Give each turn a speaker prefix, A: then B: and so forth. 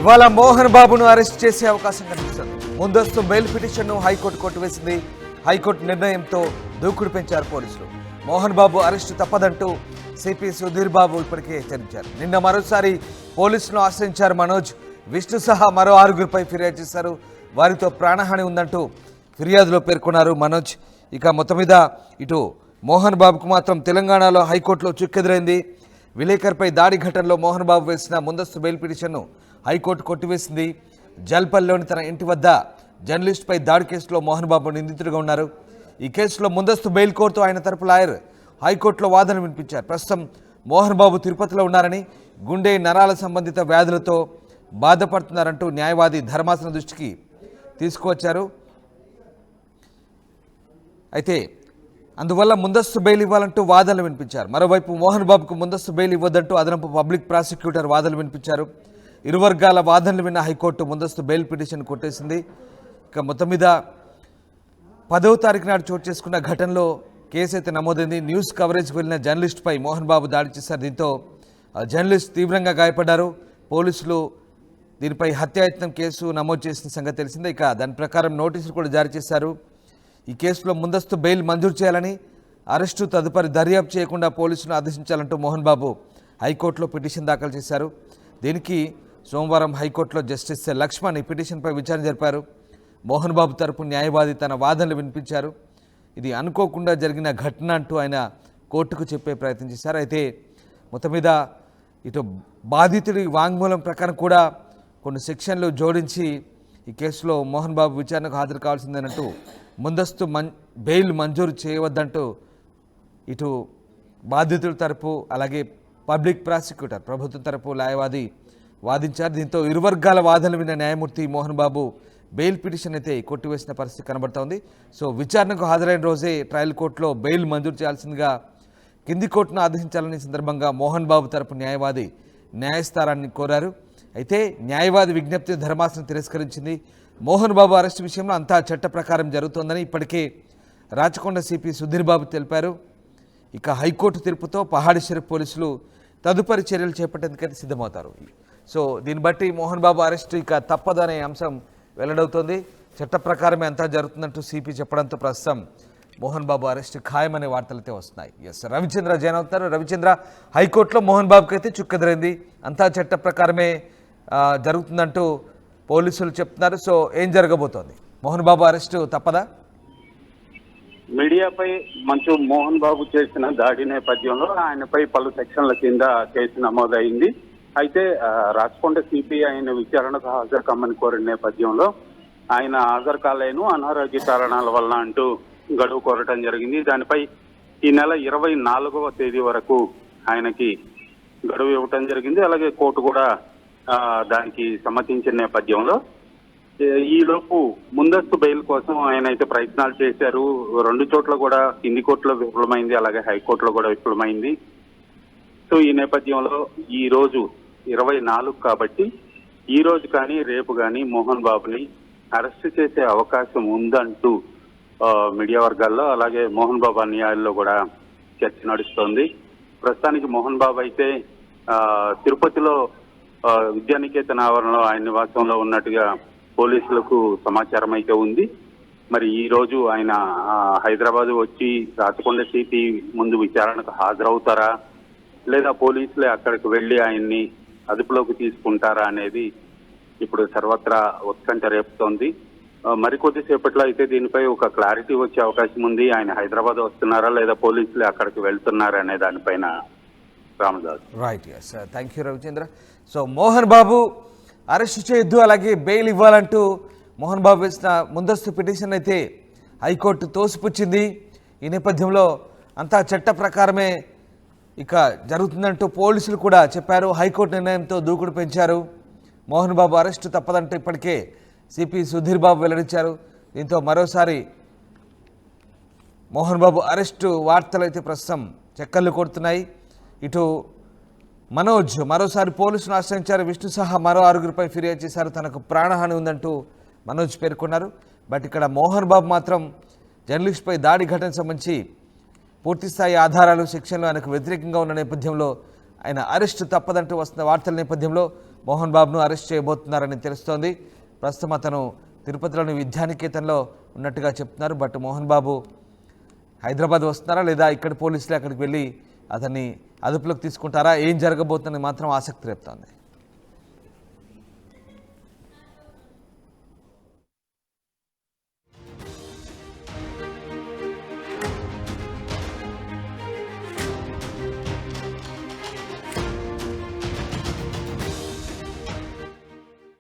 A: ఇవాళ మోహన్ బాబును అరెస్ట్ చేసే అవకాశం కనిపిస్తుంది. ముందస్తు బెయిల్ పిటిషన్ను హైకోర్టు కొట్టివేసింది. హైకోర్టు నిర్ణయంతో దూకుడు పెంచారు పోలీసులు. మోహన్ బాబు అరెస్టు తప్పదంటూ సిపి సుధీర్ బాబు ఇప్పటికే హెచ్చరించారు. నిన్న మరోసారి పోలీసులను ఆశ్రయించారు మనోజ్. విష్ణు సహా మరో 6గురిపై ఫిర్యాదు చేశారు. వారితో ప్రాణహాని ఉందంటూ ఫిర్యాదులో పేర్కొన్నారు మనోజ్. ఇక మొత్తం మీద ఇటు మోహన్ బాబుకు మాత్రం తెలంగాణలో హైకోర్టులో చుక్కెదురైంది. విలేకరుపై దాడి ఘటనలో మోహన్ బాబు వేసిన ముందస్తు బెయిల్ పిటిషన్ను హైకోర్టు కొట్టివేసింది. జల్పల్లిలోని తన ఇంటి వద్ద జర్నలిస్టుపై దాడి కేసులో మోహన్ బాబు నిందితుడిగా ఉన్నారు. ఈ కేసులో ముందస్తు బెయిల్ కోరుతూ ఆయన తరపు లాయర్ హైకోర్టులో వాదన వినిపించారు. ప్రస్తుతం మోహన్ బాబు తిరుపతిలో ఉన్నారని, గుండె నరాల సంబంధిత వ్యాధులతో బాధపడుతున్నారంటూ న్యాయవాది ధర్మాసనం దృష్టికి తీసుకువచ్చారు. అయితే అందువల్ల ముందస్తు బెయిల్ ఇవ్వాలంటూ వాదనలు వినిపించారు. మరోవైపు మోహన్ బాబుకు ముందస్తు బెయిల్ ఇవ్వద్దంటూ అదనపు పబ్లిక్ ప్రాసిక్యూటర్ వాదనలు వినిపించారు. ఇరు వర్గాల వాదనలు విన్న హైకోర్టు ముందస్తు బెయిల్ పిటిషన్ కొట్టేసింది. ఇక మొత్తం మీద 10వ తారీఖు నాడు చోటు చేసుకున్న ఘటనలో కేసు అయితే నమోదైంది. న్యూస్ కవరేజ్కి వెళ్ళిన జర్నలిస్టుపై మోహన్ బాబు దాడి చేశారు. దీంతో జర్నలిస్ట్ తీవ్రంగా గాయపడ్డారు. పోలీసులు దీనిపై హత్యాయత్నం కేసు నమోదు చేసిన సంగతి తెలిసిందే. ఇక దాని ప్రకారం నోటీసులు కూడా జారీ చేశారు. ఈ కేసులో ముందస్తు బెయిల్ మంజూరు చేయాలని, అరెస్టు తదుపరి దర్యాప్తు చేయకుండా పోలీసులను ఆదేశించాలంటూ మోహన్ బాబు హైకోర్టులో పిటిషన్ దాఖలు చేశారు. దీనికి సోమవారం హైకోర్టులో జస్టిస్ లక్ష్మణ్ ఈ పిటిషన్పై విచారణ జరిపారు. మోహన్ బాబు తరపు న్యాయవాది తన వాదనలు వినిపించారు. ఇది అనుకోకుండా జరిగిన ఘటన అంటూ ఆయన కోర్టుకు చెప్పే ప్రయత్నం చేశారు. అయితే మొత్తం మీద ఇటు బాధితుడి వాంగ్మూలం ప్రకారం కూడా కొన్ని సెక్షన్లు జోడించి ఈ కేసులో మోహన్ బాబు విచారణకు హాజరు కావాల్సిందేనంటూ ముందస్తు బెయిల్ మంజూరు చేయవద్దంటూ ఇటు బాధితుల తరపు అలాగే పబ్లిక్ ప్రాసిక్యూటర్ ప్రభుత్వం తరపు న్యాయవాది వాదించారు. దీంతో ఇరు వర్గాల వాదనలు విన్న న్యాయమూర్తి మోహన్ బాబు బెయిల్ పిటిషన్ అయితే కొట్టివేసిన పరిస్థితి కనబడుతోంది. సో విచారణకు హాజరైన రోజే ట్రయల్ కోర్టులో బెయిల్ మంజూరు చేయాల్సిందిగా కింది కోర్టును ఆదేశించాలని సందర్భంగా మోహన్ బాబు తరపు న్యాయవాది న్యాయస్థానాన్ని కోరారు. అయితే న్యాయవాది విజ్ఞప్తి ధర్మాసనం తిరస్కరించింది. మోహన్ బాబు అరెస్టు విషయంలో అంతా చట్ట ప్రకారం జరుగుతోందని ఇప్పటికే రాచకొండ సిపి సుధీర్ బాబు తెలిపారు. ఇక హైకోర్టు తీర్పుతో పహాడి షరీఫ్ పోలీసులు తదుపరి చర్యలు చేపట్టేందుకైతే సిద్ధమవుతారు. సో దీన్ని బట్టి మోహన్ బాబు అరెస్టు ఇక తప్పదనే అంశం వెల్లడవుతోంది. చట్ట ప్రకారమే అంతా జరుగుతుందంటూ సిపి చెప్పడంతో ప్రస్తుతం మోహన్ బాబు అరెస్టు ఖాయమనే వార్తలు అయితే వస్తున్నాయి. ఎస్, రవిచంద్ర జైన్ అవుతారు. రవిచంద్ర, హైకోర్టులో మోహన్ బాబుకి అయితే చుక్కెదురైంది. అంతా చట్ట ప్రకారమే జరుగుతుందంటూ పోలీసులు చెప్తున్నారు. సో ఏం జరగబోతోంది? మోహన్ బాబు అరెస్టు తప్పదా?
B: మీడియాపై మోహన్ బాబు చేసిన దాడి నేపథ్యంలో ఆయనపై పలు సెక్షన్ల కింద కేసు నమోదైంది. అయితే రాచకొండ సిపి ఆయన విచారణకు హాజరు కమ్మని కోరిన నేపథ్యంలో ఆయన హాజరు కాలేను, అనారోగ్య కారణాల వల్ల అంటూ గడువు కోరటం జరిగింది. దానిపై ఈ నెల 24వ తేదీ వరకు ఆయనకి గడువు ఇవ్వటం జరిగింది. అలాగే కోర్టు కూడా దానికి సమ్మతించిన నేపథ్యంలో ఈలోపు ముందస్తు బెయిల్ కోసం ఆయన అయితే ప్రయత్నాలు చేశారు. 2 చోట్ల కూడా కింది కోర్టులో విఫలమైంది, అలాగే హైకోర్టులో కూడా విఫలమైంది. సో ఈ నేపథ్యంలో ఈ రోజు 24 కాబట్టి ఈ రోజు కానీ రేపు కానీ మోహన్ బాబుని అరెస్ట్ చేసే అవకాశం ఉందంటూ మీడియా వర్గాల్లో అలాగే మోహన్ బాబు అన్యాయాల్లో కూడా చర్చ నడుస్తోంది. ప్రస్తుతానికి మోహన్ బాబు అయితే తిరుపతిలో విద్యానికేతన్ ఆవరణలో ఆయన నివాసంలో ఉన్నట్టుగా పోలీసులకు సమాచారం అయితే ఉంది. మరి ఈ రోజు ఆయన హైదరాబాద్ వచ్చి రాచకొండ సిపి ముందు విచారణకు హాజరవుతారా, లేదా పోలీసులే అక్కడికి వెళ్లి ఆయన్ని అదుపులోకి తీసుకుంటారా అనేది ఇప్పుడు సర్వత్రా ఉత్కంఠ రేపుతోంది. మరికొద్దిసేపట్లో అయితే దీనిపై ఒక క్లారిటీ వచ్చే అవకాశం ఉంది. ఆయన హైదరాబాద్ వస్తున్నారా లేదా పోలీసులే అక్కడికి వెళ్తున్నారా అనే దానిపైన. Ramdas.
A: Right, yes, thank you Ravichandra. So Mohan Babu arrest చేయొద్దు, అలాగే బెయిల్ ఇవ్వాలంటూ మోహన్ బాబు వేసిన ముందస్తు పిటిషన్ అయితే హైకోర్టు తోసిపుచ్చింది. ఈ నేపథ్యంలో అంతా చట్ట ప్రకారమే ఇక జరుగుతుందంటూ పోలీసులు కూడా చెప్పారు. హైకోర్టు నిర్ణయంతో దూకుడు పెంచారు. మోహన్ బాబు అరెస్టు తప్పదంటూ ఇప్పటికే సిపి సుధీర్ బాబు వెల్లడించారు. దీంతో మరోసారి మోహన్ బాబు అరెస్టు వార్తలు అయితే ప్రస్తుతం చక్కర్లు కొడుతున్నాయి. ఇటు మనోజ్ మరోసారి పోలీసును ఆశ్రయించారు. విష్ణు సహా మరో 6గురిపై ఫిర్యాదు చేశారు. తనకు ప్రాణహాని ఉందంటూ మనోజ్ పేర్కొన్నారు. బట్ ఇక్కడ మోహన్ బాబు మాత్రం జర్నలిస్టుపై దాడి ఘటనకు సంబంధించి పూర్తిస్థాయి ఆధారాలు సెక్షన్లు ఆయనకు వ్యతిరేకంగా ఉన్న నేపథ్యంలో ఆయన అరెస్టు తప్పదంటూ వస్తున్న వార్తల నేపథ్యంలో మోహన్ బాబును అరెస్ట్ చేయబోతున్నారని తెలుస్తోంది. ప్రస్తుతం అతను తిరుపతిలోని విద్యానికేతన్లో ఉన్నట్టుగా చెప్తున్నారు. బట్ మోహన్ బాబు హైదరాబాద్ వస్తున్నారా లేదా ఇక్కడి పోలీసులు అక్కడికి వెళ్ళి అతన్ని అదుపులోకి తీసుకుంటారా, ఏం జరగబోతుందని మాత్రం ఆసక్తి రేపుతోంది.